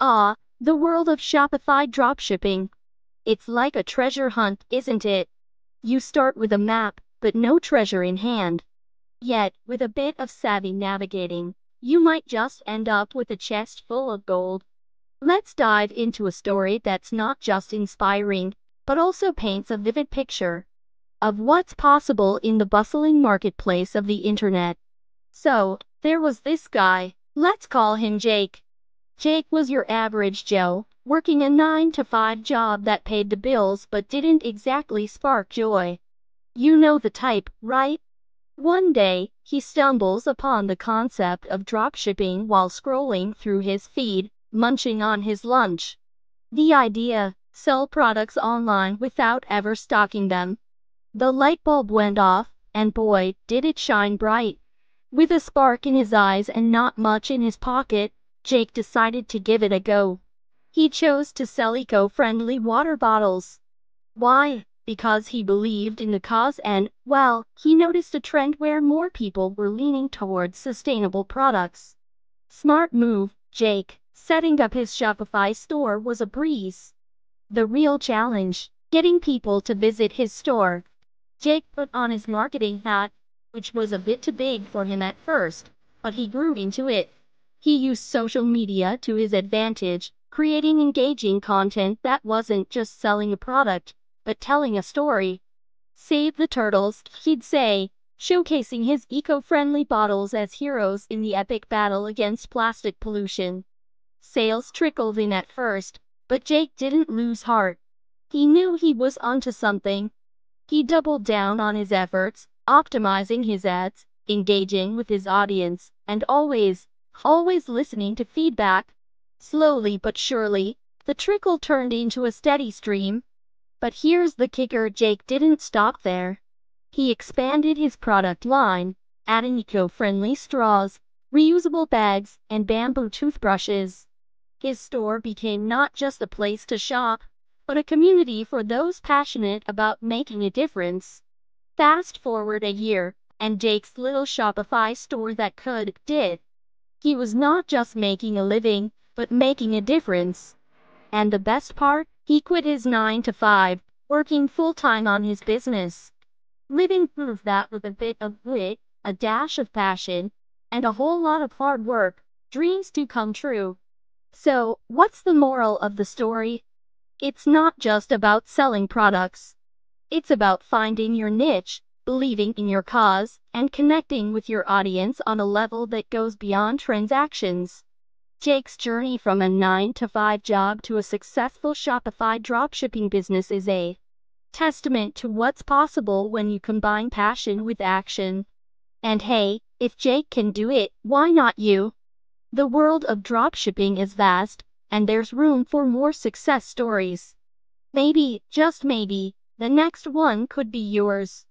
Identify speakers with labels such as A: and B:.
A: Ah, the world of Shopify dropshipping. It's like a treasure hunt, isn't it? You start with a map, but no treasure in hand. Yet, with a bit of savvy navigating, you might just end up with a chest full of gold. Let's dive into a story that's not just inspiring, but also paints a vivid picture of what's possible in the bustling marketplace of the internet. So, there was this guy, let's call him Jake. Jake was your average Joe, working a 9-to-5 job that paid the bills but didn't exactly spark joy. You know the type, right? One day, he stumbles upon the concept of dropshipping while scrolling through his feed, munching on his lunch. The idea: sell products online without ever stocking them. The light bulb went off, and boy, did it shine bright. With a spark in his eyes and not much in his pocket, Jake decided to give it a go. He chose to sell eco-friendly water bottles. Why? Because he believed in the cause and, well, he noticed a trend where more people were leaning towards sustainable products. Smart move, Jake. Setting up his Shopify store was a breeze. The real challenge: getting people to visit his store. Jake put on his marketing hat, which was a bit too big for him at first, but he grew into it. He used social media to his advantage, creating engaging content that wasn't just selling a product, but telling a story. Save the turtles, he'd say, showcasing his eco-friendly bottles as heroes in the epic battle against plastic pollution. Sales trickled in at first, but Jake didn't lose heart. He knew he was onto something. He doubled down on his efforts, optimizing his ads, engaging with his audience, and always listening to feedback. Slowly but surely, the trickle turned into a steady stream. But here's the kicker: Jake didn't stop there. He expanded his product line, adding eco-friendly straws, reusable bags, and bamboo toothbrushes. His store became not just a place to shop, but a community for those passionate about making a difference. Fast forward a year, and Jake's little Shopify store did. He was not just making a living, but making a difference. And the best part? He quit his 9 to 5, working full-time on his business. Living proof that with a bit of grit, a dash of passion, and a whole lot of hard work, dreams do come true. So, what's the moral of the story? It's not just about selling products. It's about finding your niche, believing in your cause, and connecting with your audience on a level that goes beyond transactions. Jake's journey from a 9-to-5 job to a successful Shopify dropshipping business is a testament to what's possible when you combine passion with action. And hey, if Jake can do it, why not you? The world of dropshipping is vast, and there's room for more success stories. Maybe, just maybe, the next one could be yours.